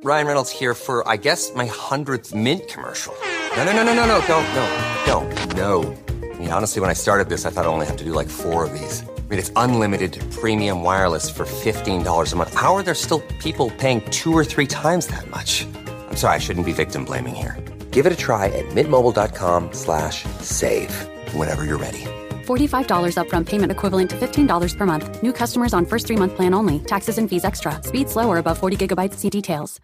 Ryan Reynolds here for, I guess, my 100th Mint commercial. No, don't. No. I mean, honestly, when I started this, I thought I only have to do like 4 of these. I mean, it's unlimited premium wireless for $15 a month. How are there still people paying 2 or 3 times that much? I'm sorry, I shouldn't be victim blaming here. Give it a try at mintmobile.com/save. Whenever you're ready. $45 upfront payment equivalent to $15 per month. New customers on first 3-month plan only. Taxes and fees extra. Speed slower above 40 gigabytes. See details.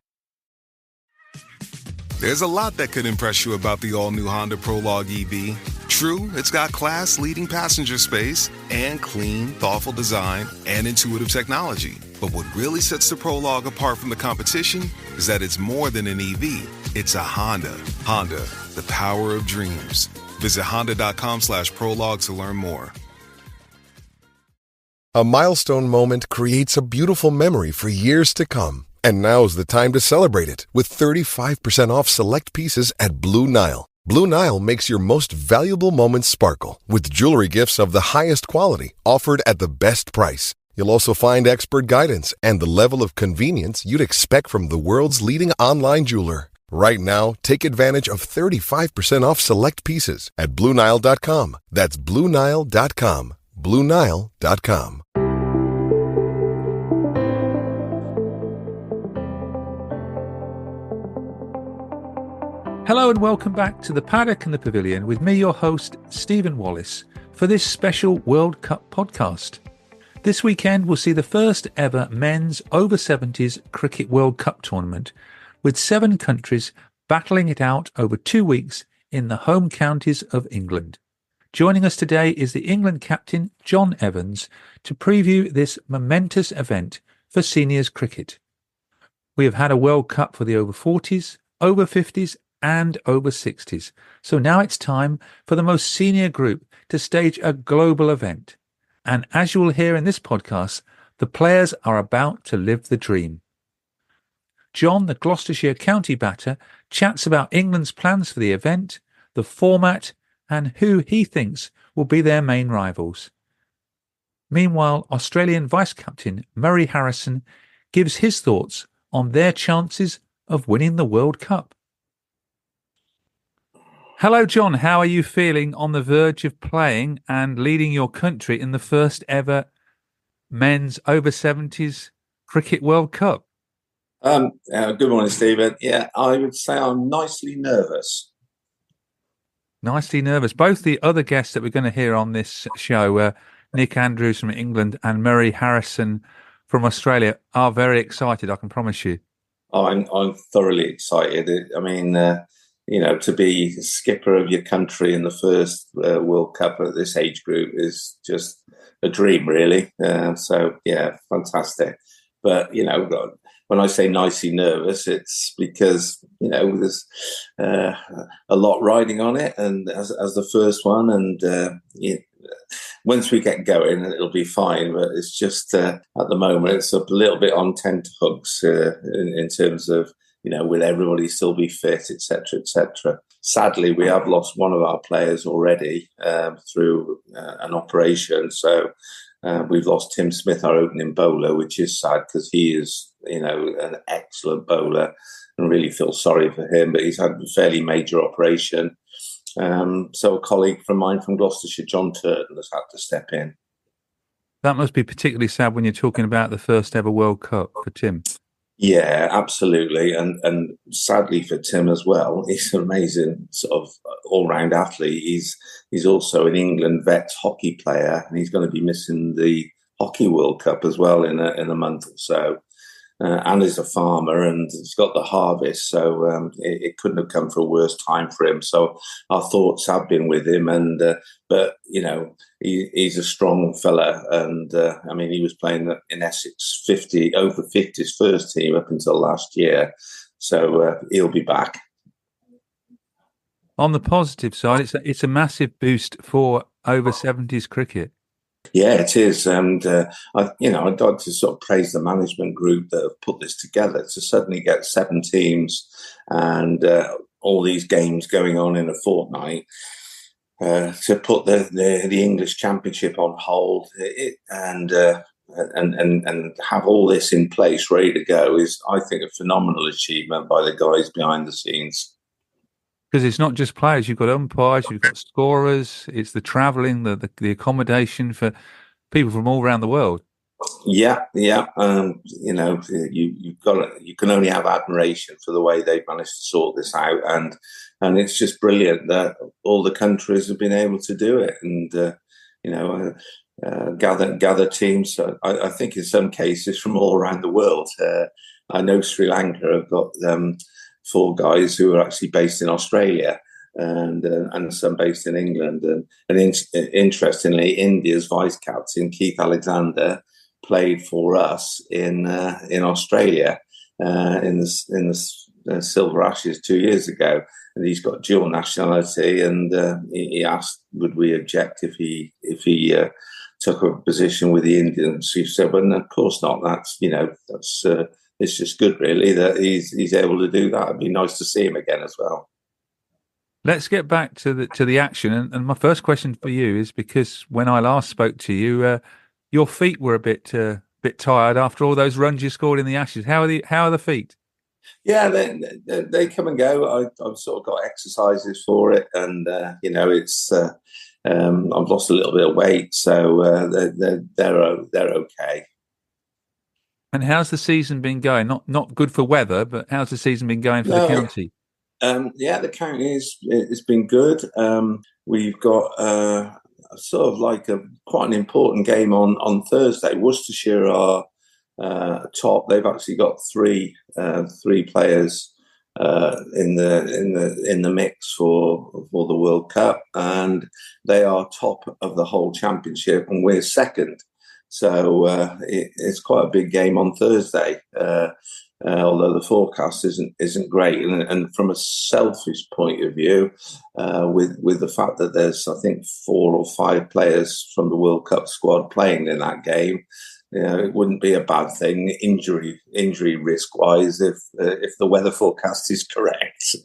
There's a lot that could impress you about the all-new Honda Prologue EV. True, it's got class-leading passenger space and clean, thoughtful design and intuitive technology. But what really sets the Prologue apart from the competition is that it's more than an EV. It's a Honda. Honda, the power of dreams. Visit honda.com/prologue to learn more. A milestone moment creates a beautiful memory for years to come. And now's the time to celebrate it with 35% off select pieces at Blue Nile. Blue Nile makes your most valuable moments sparkle with jewelry gifts of the highest quality offered at the best price. You'll also find expert guidance and the level of convenience you'd expect from the world's leading online jeweler. Right now, take advantage of 35% off select pieces at BlueNile.com. That's BlueNile.com. BlueNile.com. Hello and welcome back to the Paddock and the Pavilion with me, your host, Stephen Wallace, for this special World Cup podcast. This weekend we'll see the first ever men's over-70s Cricket World Cup tournament, with 7 countries battling it out over 2 weeks in the home counties of England. Joining us today is the England captain, John Evans, to preview this momentous event for seniors cricket. We have had a World Cup for the over 40s, over 50s and over 60s. So now it's time for the most senior group to stage a global event. And as you will hear in this podcast, the players are about to live the dream. John, the Gloucestershire county batter, chats about England's plans for the event, the format, and who he thinks will be their main rivals. Meanwhile, Australian vice-captain Murray Harrison gives his thoughts on their chances of winning the World Cup. Hello, John. How are you feeling on the verge of playing and leading your country in the first ever men's over 70s Cricket World Cup? Good morning, Stephen. Yeah, I would say I'm nicely nervous. Nicely nervous. Both the other guests that we're going to hear on this show, Nick Andrews from England and Murray Harrison from Australia, are very excited, I can promise you. Oh, I'm thoroughly excited. I mean, to be skipper of your country in the first World Cup at this age group is just a dream, really. So, yeah, fantastic. But, when I say nicely nervous, it's because, there's a lot riding on it and as the first one. And once we get going, it'll be fine. But it's just at the moment, it's a little bit on tenterhooks in terms of, will everybody still be fit, etc., etc. Sadly, we have lost one of our players already through an operation. So we've lost Tim Smith, our opening bowler, which is sad because he is, an excellent bowler and really feel sorry for him. But he's had a fairly major operation. So a colleague from mine from Gloucestershire, John Turton, has had to step in. That must be particularly sad when you're talking about the first ever World Cup for Tim. Yeah, absolutely. And sadly for Tim as well, he's an amazing sort of all-round athlete. He's also an England vets hockey player, and he's going to be missing the Hockey World Cup as well in a month or so. And is a farmer, and he's got the harvest, so it couldn't have come for a worse time for him. So our thoughts have been with him, and but he's a strong fella, and he was playing in Essex over 50s first team up until last year, so he'll be back. On the positive side, it's a massive boost for over 70s cricket. Yeah, it is, and I'd like to sort of praise the management group that have put this together to suddenly get 7 teams and all these games going on in a fortnight to put the English Championship on hold, and and have all this in place, ready to go, is, I think, a phenomenal achievement by the guys behind the scenes. Because it's not just players. You've got umpires, you've got scorers. It's the travelling, the accommodation for people from all around the world. Yeah. You know, you can only have admiration for the way they've managed to sort this out, and it's just brilliant that all the countries have been able to do it, and you know, gather teams. I think in some cases from all around the world. I know Sri Lanka have got 4 guys who are actually based in Australia, and some based in England, and interestingly, India's vice captain Keith Alexander played for us in Australia in the Silver Ashes 2 years ago, and he's got dual nationality. And he asked, would we object if he took a position with the Indians? He said, "Well, no, of course not. That's it's just good, really, that he's able to do that. It'd be nice to see him again as well." Let's get back to the action. And my first question for you is, because when I last spoke to you, your feet were a bit tired after all those runs you scored in the Ashes. How are the feet? Yeah, they come and go. I've sort of got exercises for it, and you know, it's I've lost a little bit of weight, so they're okay. And how's the season been going? Not good for weather, but how's the season been going for the county? Yeah, the county it's been good. We've got sort of like quite an important game on Thursday. Worcestershire are top. They've actually got three players in the mix for the World Cup, and they are top of the whole championship, and we're second. So it's quite a big game on Thursday. Although the forecast isn't great, and from a selfish point of view, with the fact that there's, I think, 4 or 5 players from the World Cup squad playing in that game, you know, it wouldn't be a bad thing injury risk wise if the weather forecast is correct.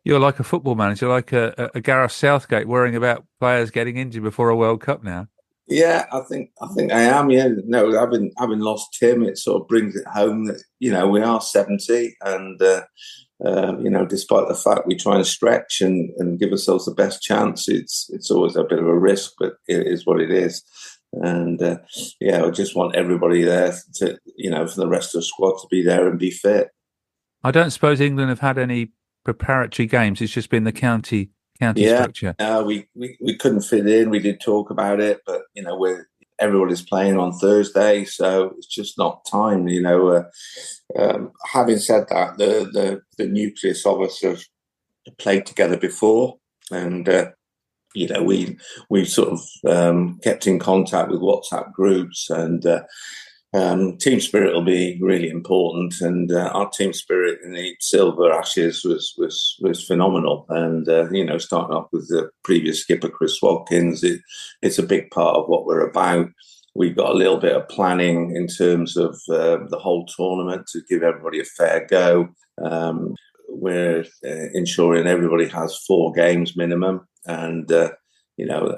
You're like a football manager, like a Gareth Southgate, worrying about players getting injured before a World Cup now. Yeah, I think I am. Yeah, no, having lost Tim, it sort of brings it home that, you know, we are 70, and you know, despite the fact we try and stretch and give ourselves the best chance, it's always a bit of a risk, but it is what it is. And yeah, I just want everybody there to, you know, for the rest of the squad to be there and be fit. I don't suppose England have had any preparatory games. It's just been the county structure. We couldn't fit in. We did talk about it, but you know, everybody's playing on Thursday, so it's just not time. You know, having said that, the nucleus of us have played together before, and you know, we sort of kept in contact with WhatsApp groups, and team spirit will be really important, and our team spirit in the Silver Ashes was phenomenal. And you know, starting off with the previous skipper Chris Watkins, it's a big part of what we're about. We've got a little bit of planning in terms of the whole tournament to give everybody a fair go. We're ensuring everybody has 4 games minimum, and you know,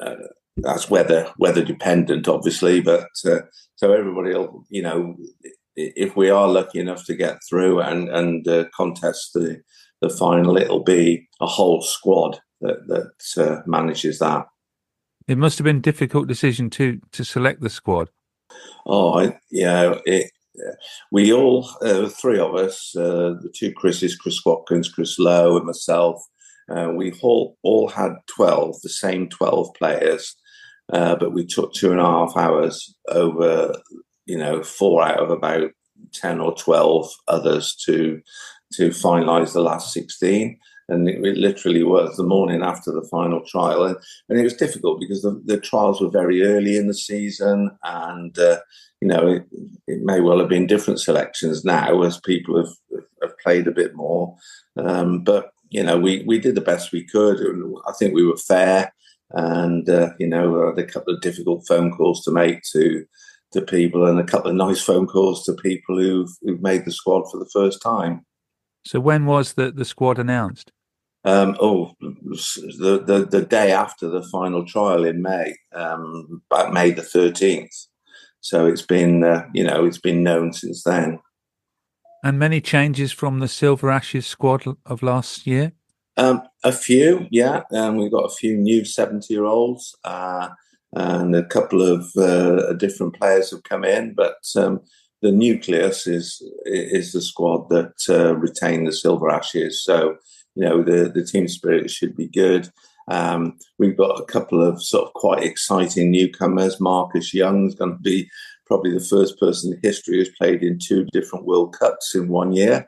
that's weather dependent, obviously, but so everybody will, you know, if we are lucky enough to get through and contest the final, it'll be a whole squad that manages that. It must have been a difficult decision to select the squad. Oh, we all, 3 of us, the 2 Chris's, Chris Watkins, Chris Lowe, and myself, we all had the same 12 players. But we took 2.5 hours over, you know, 4 out of about 10 or 12 others to finalise the last 16. And it literally was the morning after the final trial. And it was difficult because the trials were very early in the season. And, you know, it may well have been different selections now as people have played a bit more. But, you know, we did the best we could. I think we were fair. And, you know, a couple of difficult phone calls to make to people, and a couple of nice phone calls to people who've made the squad for the first time. So when was the squad announced? The day after the final trial in May, about May the 13th. So it's been, it's been known since then. And many changes from the Silver Ashes squad of last year? A few, yeah. We've got a few new 70-year-olds and a couple of different players have come in, but the nucleus is the squad that retained the Silver Ashes. So, the team spirit should be good. We've got a couple of sort of quite exciting newcomers. Marcus Young's going to be probably the first person in history who's played in 2 different World Cups in 1 year.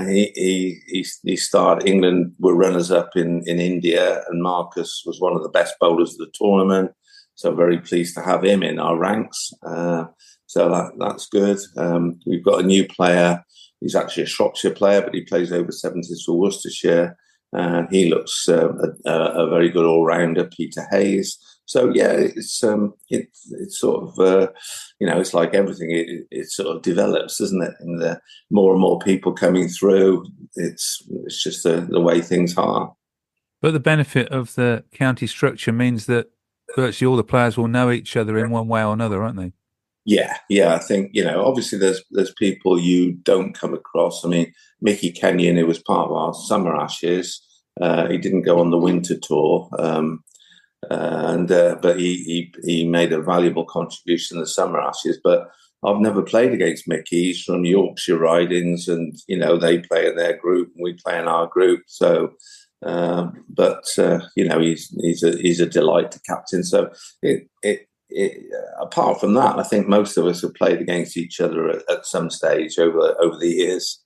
He started, England were runners-up in India, and Marcus was one of the best bowlers of the tournament. So very pleased to have him in our ranks. So that's good. We've got a new player. He's actually a Shropshire player, but he plays over 70s for Worcestershire. And he looks a very good all-rounder, Peter Hayes. So yeah, it's sort of it's like everything. It sort of develops, doesn't it? And the more and more people coming through, it's just the way things are. But the benefit of the county structure means that virtually all the players will know each other in one way or another, aren't they? Yeah. I think obviously there's people you don't come across. I mean, Mickey Kenyon, who was part of our Summer Ashes, he didn't go on the winter tour. But he made a valuable contribution in the Summer Ashes. But I've never played against Mickey. He's from Yorkshire Ridings, and they play in their group and we play in our group. So, he's a delight to captain. So apart from that, I think most of us have played against each other at some stage over the years.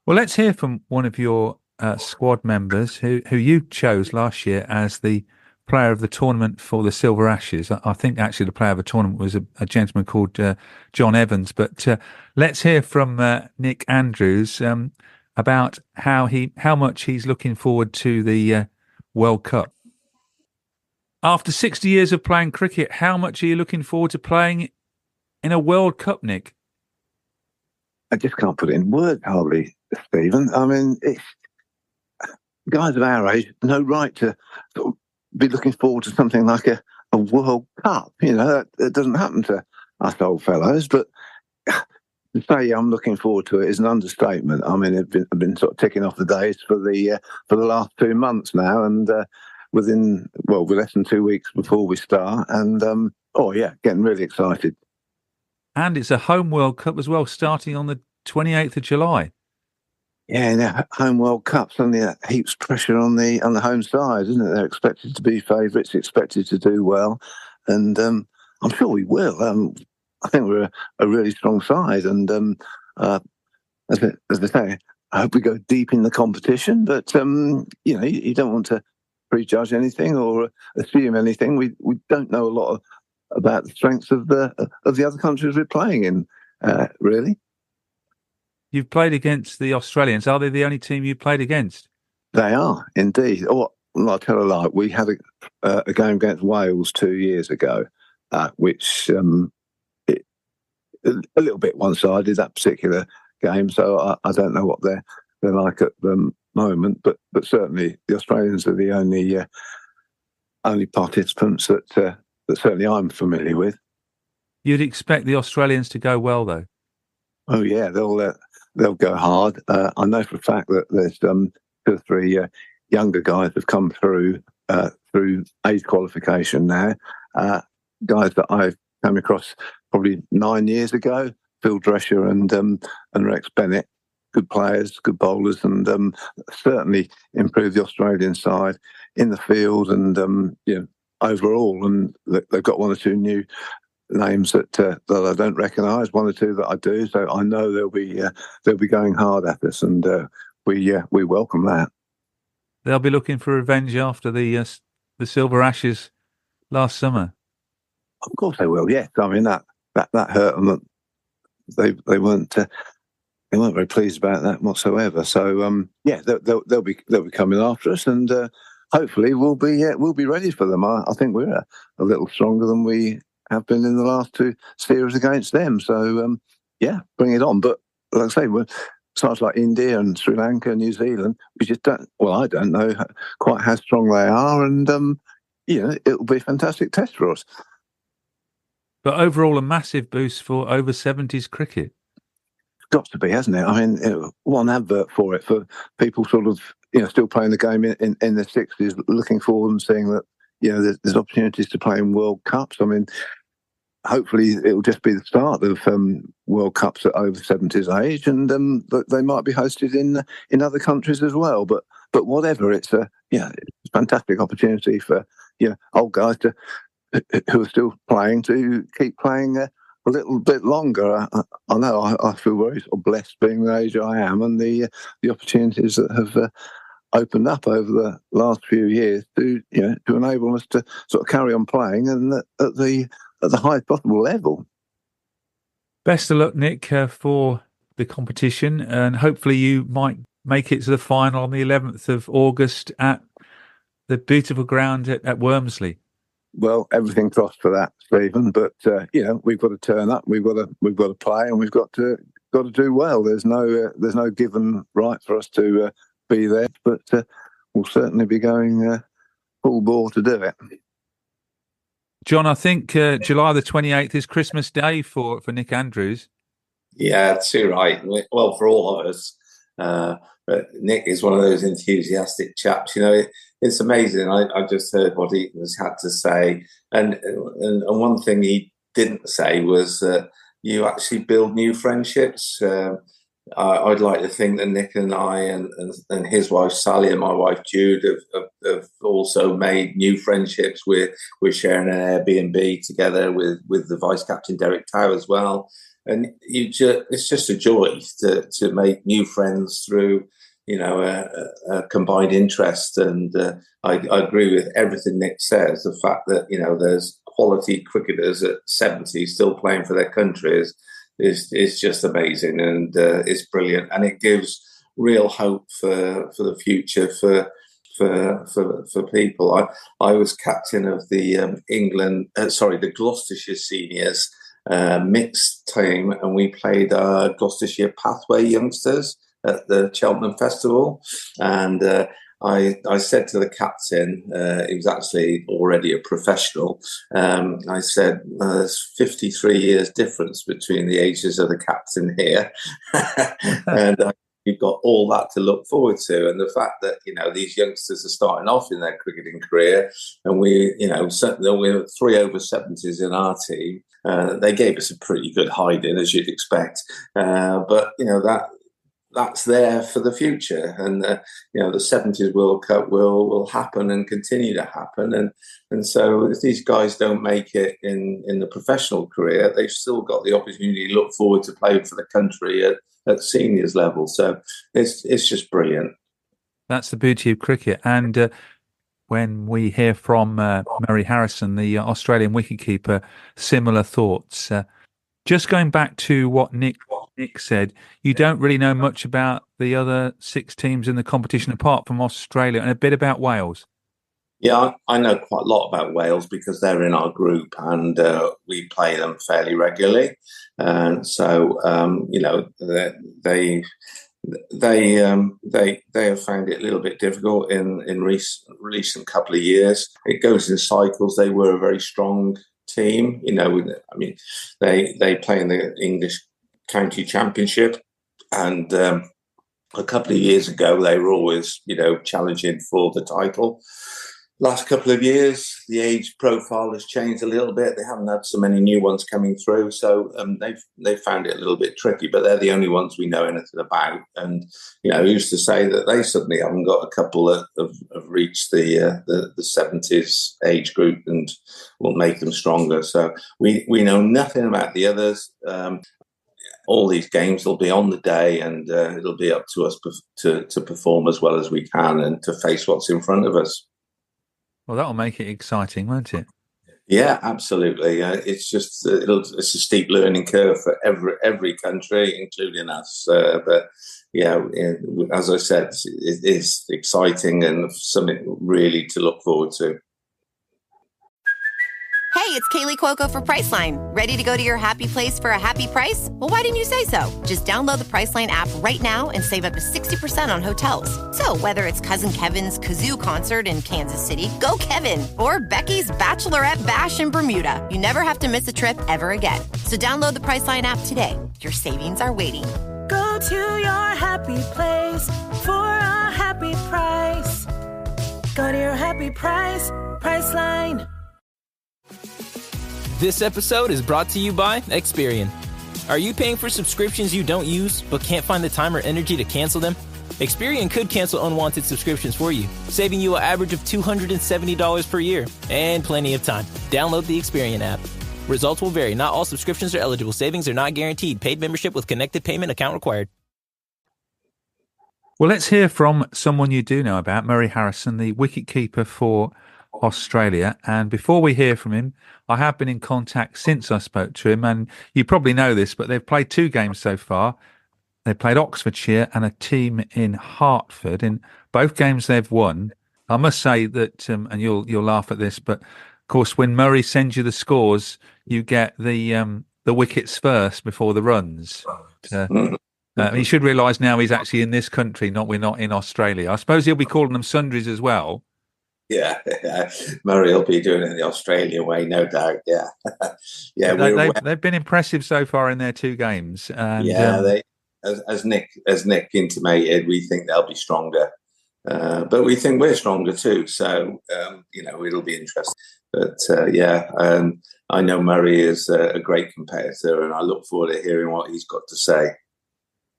Well, let's hear from one of your squad members who you chose last year as the player of the tournament for the Silver Ashes. I think actually the player of the tournament was a gentleman called John Evans. But let's hear from Nick Andrews about how much he's looking forward to the World Cup. After 60 years of playing cricket, how much are you looking forward to playing in a World Cup, Nick? I just can't put it in words, hardly, Stephen. I mean, it's guys of our age, no right to sort of be looking forward to something like a World Cup. That doesn't happen to us old fellows. But to say I'm looking forward to it is an understatement. I mean, I've been sort of ticking off the days for the last 2 months now, and we're less than 2 weeks before we start, and getting really excited. And it's a home World Cup as well, starting on the 28th of July. Yeah, home World Cup, suddenly that heaps pressure on the home side, isn't it? They're expected to be favourites, expected to do well, and I'm sure we will. I think we're a really strong side, and as I say, I hope we go deep in the competition. But you don't want to prejudge anything or assume anything. We don't know a lot about the strengths of the other countries we're playing in, really. You've played against the Australians. Are they the only team you played against? They are, indeed. I'll tell a lie. We had a game against Wales 2 years ago, which a little bit one-sided, that particular game. So I don't know what they're like at the moment, but certainly the Australians are the only participants that certainly I'm familiar with. You'd expect the Australians to go well, though. Oh yeah, they'll go hard. I know for a fact that there's 2 or 3 younger guys have come through age qualification now. Guys that I've come across probably 9 years ago, Phil Drescher and Rex Bennett, good players, good bowlers, and certainly improved the Australian side in the field and overall. And they've got 1 or 2 new names that I don't recognise, 1 or 2 that I do. So I know they'll be going hard at us, and we welcome that. They'll be looking for revenge after the Silver Ashes last summer. Of course they will. Yes, I mean that hurt them. They weren't very pleased about that whatsoever. So they'll be coming after us, and hopefully we'll be ready for them. I think we're a little stronger than we have been in the last 2 series against them. So bring it on. But like I say, sides like India and Sri Lanka, New Zealand, we just don't. Well, I don't know quite how strong they are, and it'll be a fantastic test for us. But overall, a massive boost for over 70s cricket. Got to be, hasn't it? I mean, one advert for it, for people sort of, still playing the game in their 60s, looking forward and seeing that, there's opportunities to play in World Cups. I mean, hopefully it'll just be the start of World Cups at over 70s age, and they might be hosted in other countries as well. But whatever, it's a fantastic opportunity for old guys who are still playing to keep playing a little bit longer. I know I feel very sort of blessed being the age I am, and the opportunities that have opened up over the last few years to enable us to sort of carry on playing and at the highest possible level. Best of luck, Nick, for the competition, and hopefully you might make it to the final on the 11th of August at the beautiful ground at Wormsley. Well, everything crossed for that, Stephen. But we've got to turn up, we've got to play, and we've got to do well. There's no given right for us to be there, but we'll certainly be going full bore to do it. John, I think July the 28th is Christmas Day for Nick Andrews. Yeah, too right. Well, for all of us. But Nick is one of those enthusiastic chaps. It's amazing. I just heard what he had to say. And one thing he didn't say was that you actually build new friendships. I'd like to think that Nick and I and his wife Sally and my wife Jude have also made new friendships. We're sharing an Airbnb together with the vice captain Derek Tow as well, and it's just a joy to make new friends through a combined interest. And I agree with everything Nick says. The fact that there's quality cricketers at 70 still playing for their country is just amazing, and it's brilliant, and it gives real hope for the future for people. I was captain of the the Gloucestershire seniors mixed team, and we played our Gloucestershire Pathway youngsters at the Cheltenham Festival, and I said to the captain, he was actually already a professional, I said, there's 53 years difference between the ages of the captain here. And you've got all that to look forward to. And the fact that, these youngsters are starting off in their cricketing career, and we were 3 over 70s in our team. They gave us a pretty good hiding, as you'd expect. But that's there for the future, and the 70s World Cup will happen and continue to happen, and so if these guys don't make it in the professional career, they've still got the opportunity to look forward to playing for the country at seniors level. So it's just brilliant. That's the beauty of cricket. And when we hear from Murray Harrison, the Australian wicketkeeper, similar thoughts. Just going back to what Nick said, you don't really know much about the other 6 teams in the competition apart from Australia, and a bit about Wales. Yeah, I know quite a lot about Wales because they're in our group, and we play them fairly regularly. And so, they have found it a little bit difficult in recent couple of years. It goes in cycles. They were a very strong team, they play in the English County Championship, and a couple of years ago they were always challenging for the title. Last couple of years the age profile has changed a little bit. They haven't had so many new ones coming through, so they've found it a little bit tricky, but they're the only ones we know anything about. And who's to say that they suddenly haven't got a couple that have reached the 70s age group and will make them stronger. So we know nothing about the others. All these games will be on the day, and it'll be up to us to perform as well as we can and to face what's in front of us. Well, that'll make it exciting, won't it? Yeah, absolutely. It's a steep learning curve for every country, including us. But as I said, it is exciting and something really to look forward to. Hey, it's Kaylee Cuoco for Priceline. Ready to go to your happy place for a happy price? Well, why didn't you say so? Just download the Priceline app right now and save up to 60% on hotels. So whether it's Cousin Kevin's Kazoo Concert in Kansas City, go Kevin, or Becky's Bachelorette Bash in Bermuda, you never have to miss a trip ever again. So download the Priceline app today. Your savings are waiting. Go to your happy place for a happy price. Go to your happy price, Priceline. This episode is brought to you by Experian. Are you paying for subscriptions you don't use but can't find the time or energy to cancel them? Experian could cancel unwanted subscriptions for you, saving you an average of $270 per year and plenty of time. Download the Experian app. Results will vary. Not all subscriptions are eligible. Savings are not guaranteed. Paid membership with connected payment account required. Well, let's hear from someone you do know about, Murray Harrison, the wicketkeeper for Australia. And before we hear from him, I have been in contact since I spoke to him, and you probably know this, but they've played 2 games so far. They played Oxfordshire and a team in Hertford. In both games they've won. I must say that, and you'll laugh at this, but of course when Murray sends you the scores, you get the wickets first before the runs. He should realise now he's actually in this country, we're not in Australia. I suppose he'll be calling them sundries as well. Yeah, Murray will be doing it the Australian way, no doubt. Yeah, they've been impressive so far in their 2 games. And, they, as Nick intimated, we think they'll be stronger, but we think we're stronger too. So it'll be interesting. But I know Murray is a great competitor, and I look forward to hearing what he's got to say.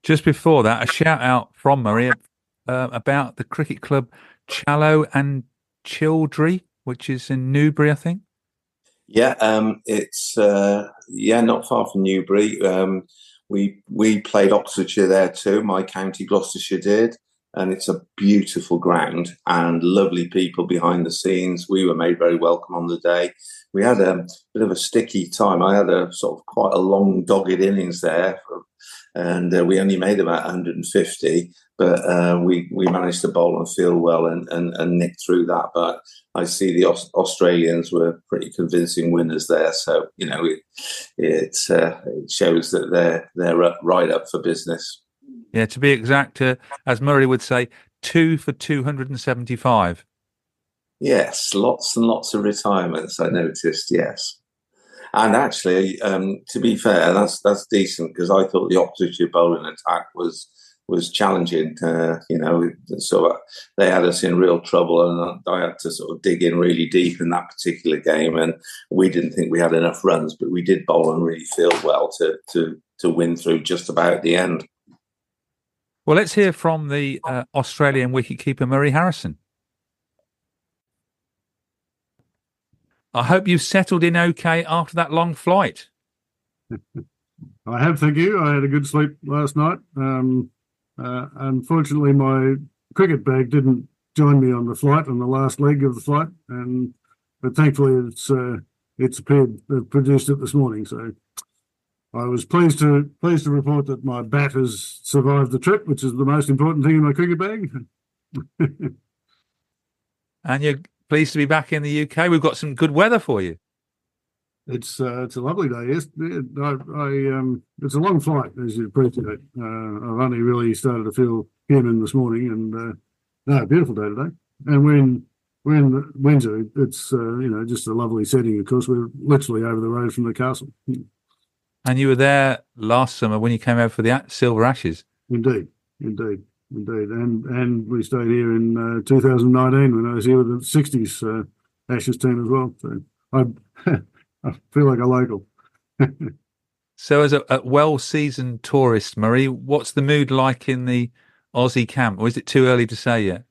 Just before that, a shout out from Murray about the cricket club Challow and Childry, which is in Newbury, I think. Yeah, it's not far from Newbury. We played Oxfordshire there too. My county, Gloucestershire, did, and it's a beautiful ground and lovely people behind the scenes. We were made very welcome on the day. We had a bit of a sticky time. I had a sort of quite a long, dogged innings there, and we only made about 150. But we managed to bowl and field well and nick through that. But I see the Australians were pretty convincing winners there. So, it shows that they're right up for business. Yeah, to be exact, as Murray would say, 2 for 275. Yes, lots and lots of retirements, I noticed, yes. And actually, to be fair, that's decent, because I thought the Oxfordshire bowling attack was challenging. So they had us in real trouble, and I had to sort of dig in really deep in that particular game. And we didn't think we had enough runs, but we did bowl and really field well to win through just about at the end. Well, let's hear from the Australian wicketkeeper Murray Harrison. I hope you've settled in okay after that long flight. I have, thank you. I had a good sleep last night. Unfortunately, my cricket bag didn't join me on the flight, on the last leg of the flight, but thankfully it's appeared, produced it this morning. So I was pleased to report that my bat has survived the trip, which is the most important thing in my cricket bag. And you're pleased to be back in the UK. We've got some good weather for you. It's a lovely day. Yes, it's a long flight, as you appreciate. I've only really started to feel human this morning, and beautiful day today. And we're in Windsor. It's just a lovely setting. Of course, we're literally over the road from the castle. And you were there last summer when you came over for the Silver Ashes. Indeed. And we stayed here in 2019 when I was here with the 60s Ashes team as well. So I feel like a local. So as a well-seasoned tourist, Murray, what's the mood like in the Aussie camp? Or is it too early to say yet?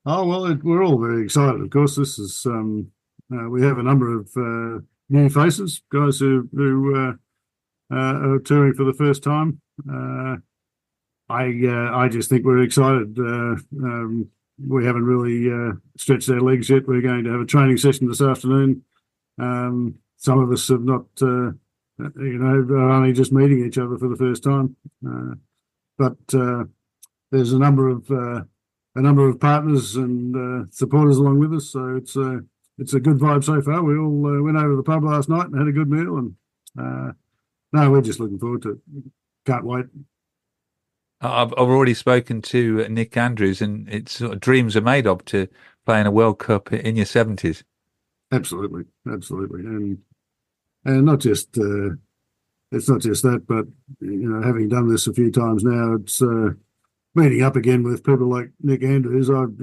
Oh, well, we're all very excited. Of course, this is we have a number of new faces, guys who are touring for the first time. I just think we're excited. We haven't really stretched our legs yet. We're going to have a training session this afternoon. Some of us have not, are only just meeting each other for the first time. But there's a number of partners and supporters along with us. So it's a good vibe so far. We all went over to the pub last night and had a good meal, and no, we're just looking forward to it. Can't wait. I've already spoken to Nick Andrews, and it's sort of dreams are made of to play in a World Cup in your 70s. Absolutely, and not just it's not just that, but having done this a few times now, it's meeting up again with people like Nick Andrews. I've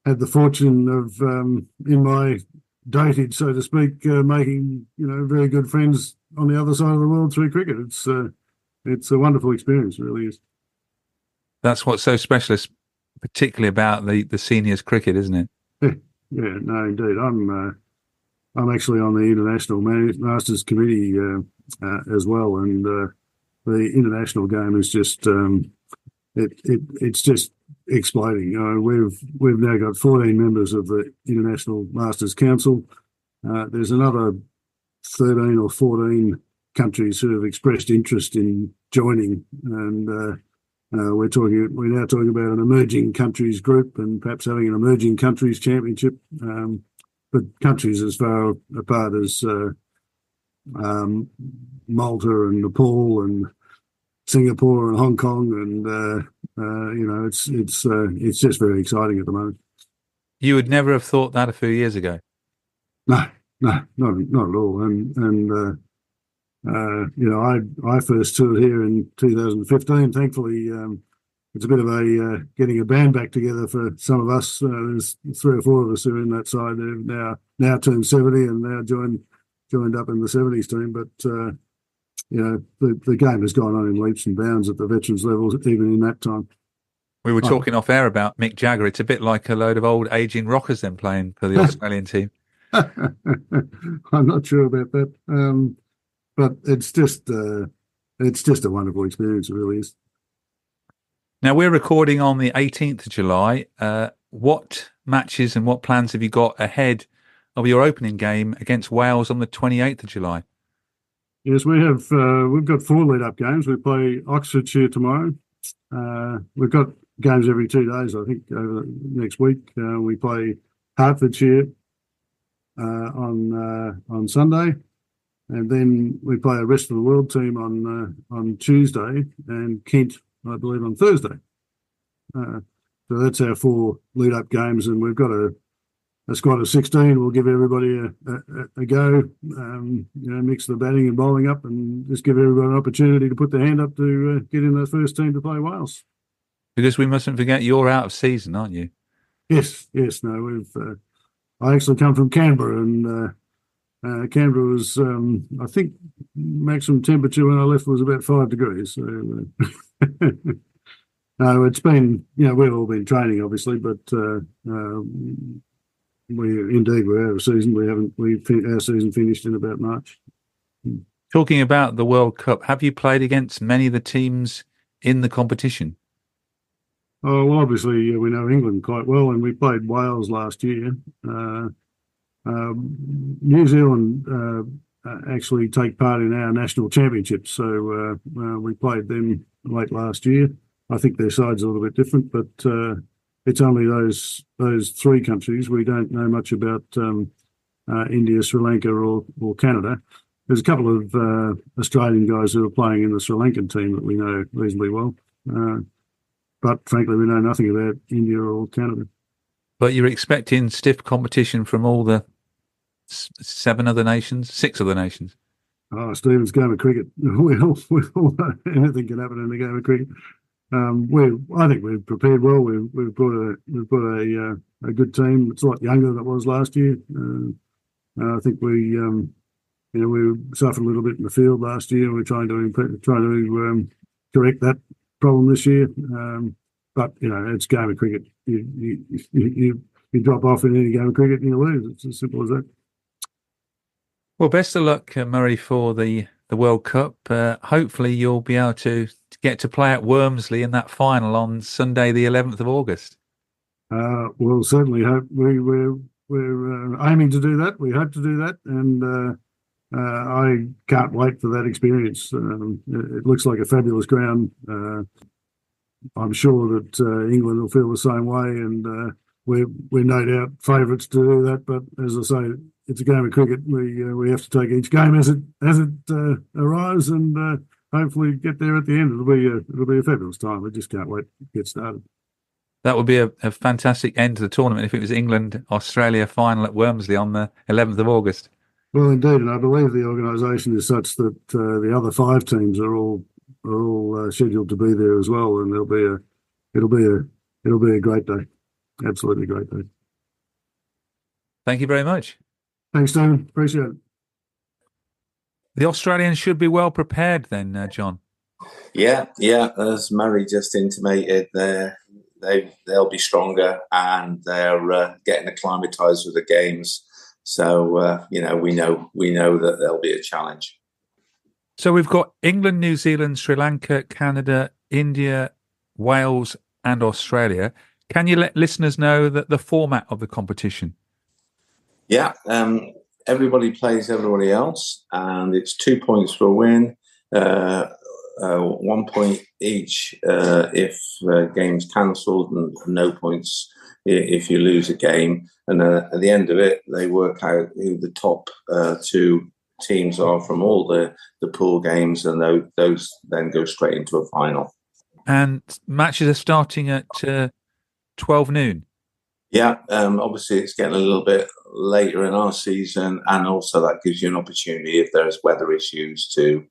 had the fortune of in my dotage, so to speak, making very good friends on the other side of the world through cricket. It's a wonderful experience, it really is. That's what's so special, particularly about the seniors cricket, isn't it? Yeah, no, indeed. I'm actually on the International Masters Committee as well, and the international game is just it's just exploding. We've now got 14 members of the International Masters Council. There's another 13 or 14 countries who have expressed interest in joining, and we're now talking about an emerging countries group and perhaps having an emerging countries championship. But countries as far apart as Malta and Nepal and Singapore and Hong Kong, and it's just very exciting at the moment. You would never have thought that a few years ago. No, not at all. And I first toured here in 2015. Thankfully, it's a bit of a getting a band back together for some of us. There's 3 or 4 of us who are in that side who've now turned 70 and now joined up in the 70s team. But the game has gone on in leaps and bounds at the veterans level, even in that time. We were talking off air about Mick Jagger. It's a bit like a load of old aging rockers then playing for the Australian team. I'm not sure about that, but it's just a wonderful experience. It really is. Now, we're recording on the 18th of July. What matches and what plans have you got ahead of your opening game against Wales on the 28th of July? Yes, we have. We've got 4 lead-up games. We play Oxfordshire tomorrow. We've got games every 2 days, I think, over the next week. We play Hertfordshire on Sunday. And then we play a rest of the world team on Tuesday and Kent, I believe, on Thursday. So that's our 4 lead-up games, and we've got a squad of 16. We'll give everybody a go, mix the batting and bowling up, and just give everybody an opportunity to put their hand up to get in the first team to play Wales. Because we mustn't forget you're out of season, aren't you? Yes. No, I actually come from Canberra, and Canberra was, I think, maximum temperature when I left was about 5 degrees. So, no, it's been, we've all been training, obviously, but we're out of season. Our season finished in about March. Talking about the World Cup, have you played against many of the teams in the competition? Oh, well, obviously, we know England quite well, and we played Wales last year. New Zealand actually take part in our national championships, so we played them late last year. I think their side's a little bit different, but it's only those 3 countries. We don't know much about India, Sri Lanka, or Canada. There's a couple of Australian guys who are playing in the Sri Lankan team that we know reasonably well. But frankly, we know nothing about India or Canada. But you're expecting stiff competition from all the 6 other nations? Oh, Stephen's game of cricket. Anything can happen in the game of cricket. I think we've prepared well. We've got a good team. It's a lot younger than it was last year. I think we suffered a little bit in the field last year. We're trying to correct that problem this year. But it's game of cricket. You drop off in any game of cricket and you lose. It's as simple as that. Well, best of luck, Murray, for the World Cup. Hopefully you'll be able to get to play at Wormsley in that final on Sunday, the 11th of August. We'll certainly hope. We're aiming to do that. We hope to do that, and I can't wait for that experience. It looks like a fabulous ground. I'm sure that England will feel the same way, and we're no doubt favourites to do that. But as I say, it's a game of cricket. We have to take each game as it arrives, and hopefully get there at the end. It'll be a fabulous time. We just can't wait to get started. That would be a fantastic end to the tournament if it was England-Australia final at Wormsley on the 11th of August. Well, indeed, and I believe the organisation is such that the other 5 teams are all scheduled to be there as well, and it'll be a great day, absolutely great day. Thank you very much. Thanks, Stephen. Appreciate it. The Australians should be well prepared then, John. Yeah. As Murray just intimated, they'll be stronger, and they're getting acclimatised with the games. So we know that there'll be a challenge. So we've got England, New Zealand, Sri Lanka, Canada, India, Wales, and Australia. Can you let listeners know that the format of the competition? Yeah, everybody plays everybody else, and it's 2 points for a win, 1 point each if game's cancelled, and no points if you lose a game. And at the end of it, they work out who the top 2 teams are from all the pool games, and those then go straight into a final. And matches are starting at 12 noon. Yeah, obviously it's getting a little bit later in our season, and also that gives you an opportunity if there's weather issues to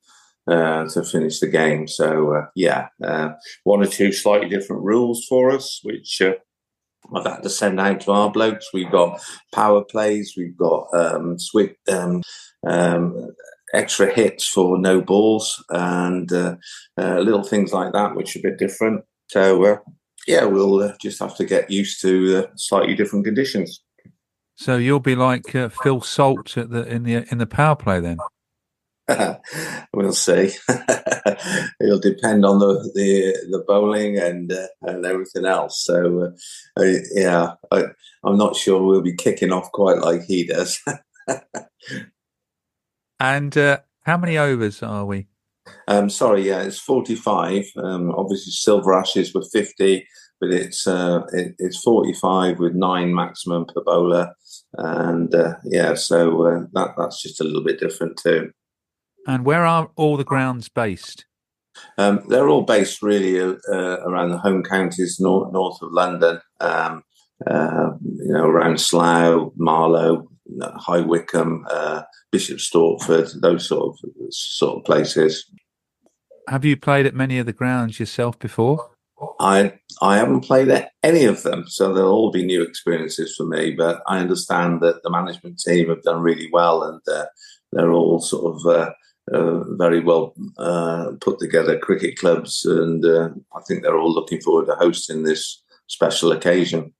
finish the game. So 1 or 2 slightly different rules for us, which I've had to send out to our blokes. We've got power plays, we've got extra hits for no balls, and little things like that, which are a bit different. So we'll just have to get used to slightly different conditions. So you'll be like Phil Salt in the power play then. We'll see. It'll depend on the bowling and everything else. So I'm not sure we'll be kicking off quite like he does. And how many overs are we? It's 45. Obviously, Silver Ashes were 50, but it's 45 with 9 maximum per bowler, and so that's just a little bit different too. And where are all the grounds based? They're all based really around the home counties north of London. Around Slough, Marlow, High Wycombe, Bishop Stortford, those sort of places. Have you played at many of the grounds yourself before? I haven't played at any of them, so they'll all be new experiences for me. But I understand that the management team have done really well, and they're all sort of very well put together cricket clubs, and I think they're all looking forward to hosting this special occasion.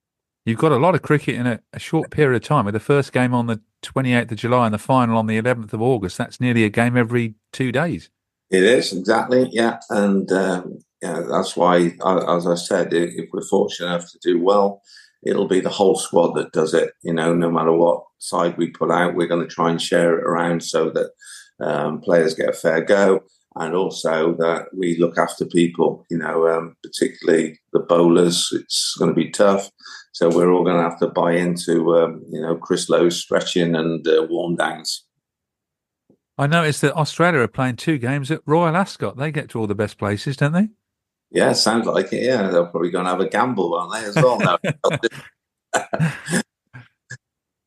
You've got a lot of cricket in a short period of time, with the first game on the 28th of July and the final on the 11th of August. That's nearly a game every 2 days. It is, exactly, yeah. And that's why, as I said, if we're fortunate enough to do well, it'll be the whole squad that does it. No matter what side we put out, we're going to try and share it around so that players get a fair go, and also that we look after people, particularly the bowlers. It's going to be tough. So we're all going to have to buy into, Chris Lowe's stretching and warm downs. I noticed that Australia are playing 2 games at Royal Ascot. They get to all the best places, don't they? Yeah, sounds like it. Yeah, they're probably going to have a gamble, aren't they, as well? No.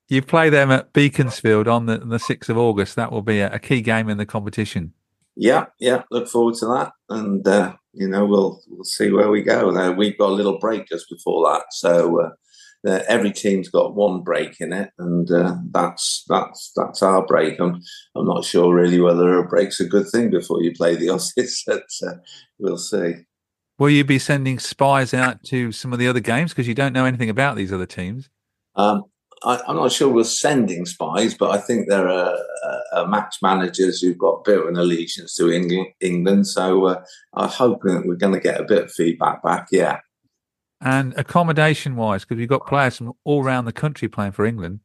You play them at Beaconsfield on the 6th of August. That will be a key game in the competition. Yeah. Look forward to that, and we'll see where we go. We've got a little break just before that, so every team's got 1 break in it, and that's our break. I'm not sure really whether a break's a good thing before you play the Aussies, but we'll see. Will you be sending spies out to some of the other games because you don't know anything about these other teams? I'm not sure we're sending spies, but I think there are match managers who've got a bit of an allegiance to England. So I'm hoping that we're going to get a bit of feedback back, yeah. And accommodation-wise, because we've got players from all around the country playing for England.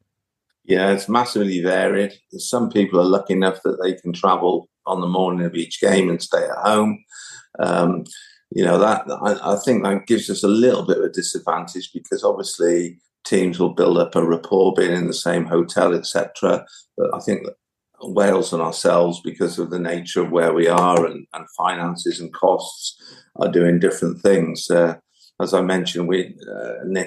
Yeah, it's massively varied. Some people are lucky enough that they can travel on the morning of each game and stay at home. That I think that gives us a little bit of a disadvantage because obviously teams will build up a rapport being in the same hotel, etc. But I think that Wales and ourselves, because of the nature of where we are and finances and costs, are doing different things. As I mentioned,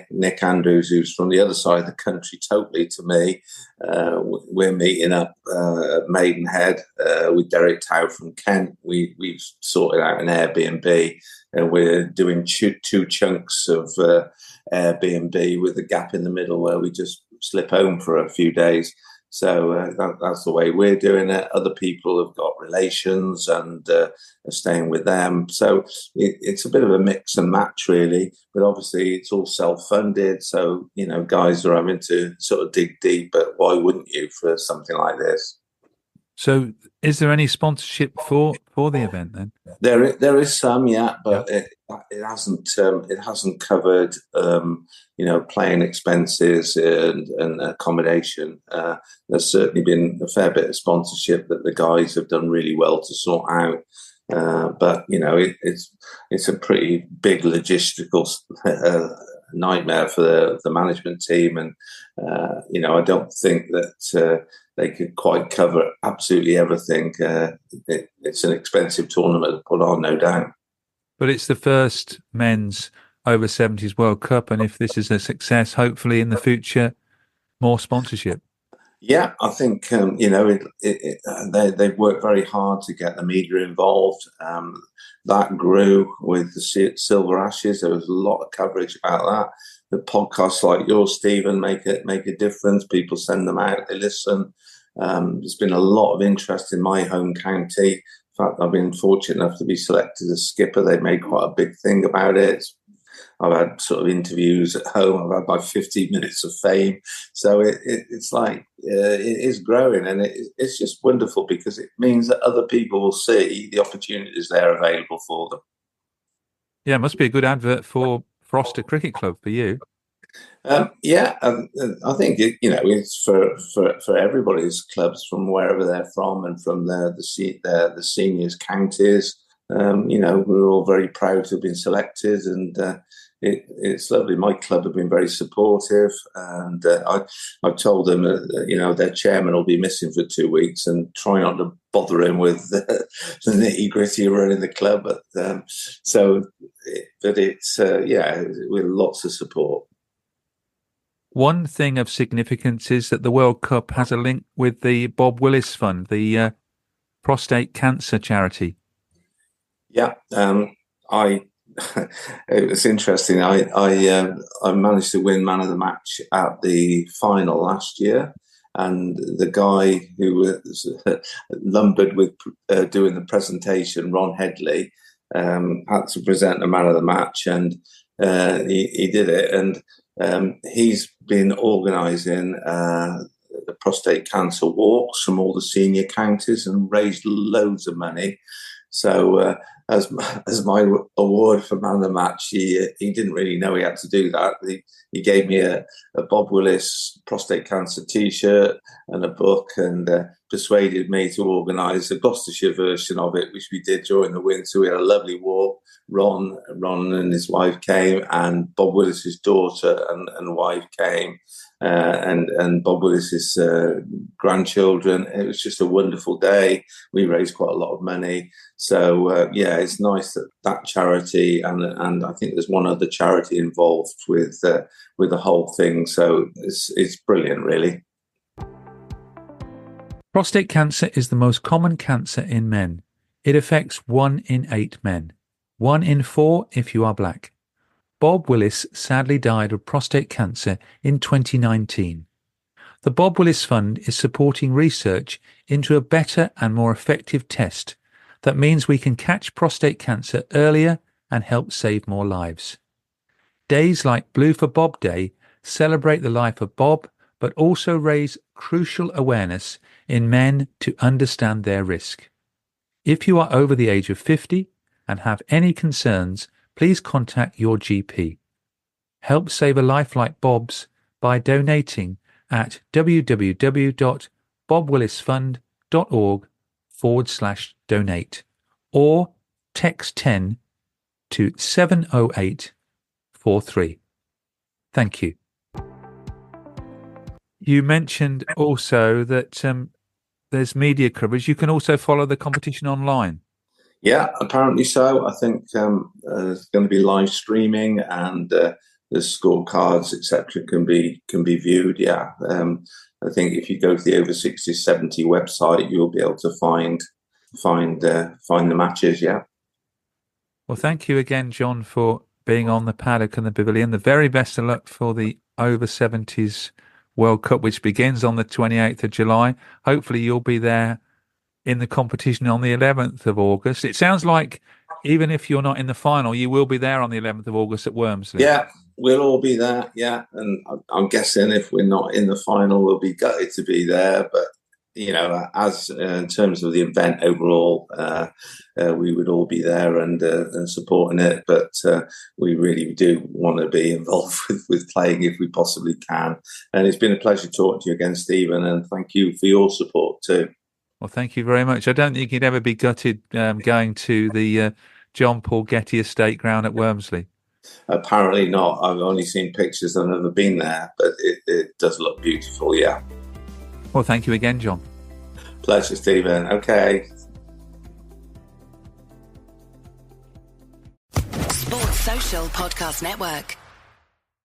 Nick Andrews, who's from the other side of the country totally to me, we're meeting up at Maidenhead with Derek Tow from Kent. We've sorted out an Airbnb, and we're doing two chunks of Airbnb with a gap in the middle where we just slip home for a few days. So that's the way we're doing it. Other people have got relations and are staying with them. So it's a bit of a mix and match, really. But obviously, it's all self-funded. So, guys are having to sort of dig deep. But why wouldn't you for something like this? So is there any sponsorship for the event then? There is some, yeah, but it hasn't covered playing expenses and accommodation. There's certainly been a fair bit of sponsorship that the guys have done really well to sort out. But it's a pretty big logistical nightmare for the management team, and I don't think that they could quite cover absolutely everything. It's an expensive tournament to put on, no doubt. But it's the first men's over 70s World Cup, and if this is a success, hopefully in the future, more sponsorship. Yeah, I think they've worked very hard to get the media involved. That grew with the Silver Ashes. There was a lot of coverage about that. The podcasts like yours, Stephen, make a difference. People send them out, they listen. There's been a lot of interest in my home county. In fact, I've been fortunate enough to be selected as skipper. They made quite a big thing about it. I've had sort of interviews at home. I've had my 15 minutes of fame. So it's like it is growing, and it's just wonderful because it means that other people will see the opportunities there available for them. Yeah, it must be a good advert for Froster Cricket Club for you. I think it's for everybody's clubs from wherever they're from and from the seniors counties. We're all very proud to have been selected, and it's lovely. My club have been very supportive, and I've told them their chairman will be missing for 2 weeks, and try not to bother him with the nitty gritty of running the club. But it's with lots of support. One thing of significance is that the World Cup has a link with the Bob Willis Fund, the prostate cancer charity. Yeah, it was interesting. I managed to win man of the match at the final last year, and the guy who was lumbered with doing the presentation, Ron Headley, had to present a man of the match, and he did it. And he's been organising the prostate cancer walks from all the senior counties and raised loads of money. So as my award for man of the match, he didn't really know he had to do that. He gave me a Bob Willis prostate cancer T-shirt and a book, and persuaded me to organise a Gloucestershire version of it, which we did during the winter. We had a lovely walk. Ron and his wife came, and Bob Willis's daughter and wife came, and Bob Willis's grandchildren. It was just a wonderful day. We raised quite a lot of money. So it's nice that charity, and I think there's one other charity involved with the whole thing. So it's brilliant, really. Prostate cancer is the most common cancer in men. It affects 1 in 8 men, 1 in 4 if you are black. Bob Willis sadly died of prostate cancer in 2019. The Bob Willis Fund is supporting research into a better and more effective test that means we can catch prostate cancer earlier and help save more lives. Days like Blue for Bob Day celebrate the life of Bob, but also raise crucial awareness in men to understand their risk. If you are over the age of 50 and have any concerns, please contact your GP. Help save a life like Bob's by donating at www.bobwillisfund.org/donate or text 10 to 70843. Thank you. You mentioned also that there's media coverage. You can also follow the competition online. Yeah, apparently so. I think there's going to be live streaming, and the scorecards, etc., can be viewed. Yeah, I think if you go to the over 60/70 website, you'll be able to find the matches. Yeah. Well, thank you again, John, for being on the Paddock and the Pavilion. The very best of luck for the over 70s World Cup, which begins on the 28th of July. Hopefully, you'll be there in the competition on the 11th of August. It sounds like even if you're not in the final, you will be there on the 11th of August at Wormsley. Yeah, we'll all be there. Yeah, and I'm guessing if we're not in the final, we'll be gutted to be there. But as in terms of the event overall, we would all be there and supporting it. But we really do want to be involved with playing if we possibly can. And it's been a pleasure talking to you again, Stephen. And thank you for your support too. Well, thank you very much. I don't think you'd ever be gutted going to the John Paul Getty Estate ground at Wormsley. Apparently not. I've only seen pictures. I've never been there, but it does look beautiful. Yeah. Well, thank you again, John. Pleasure, Stephen. Okay. Sports Social Podcast Network.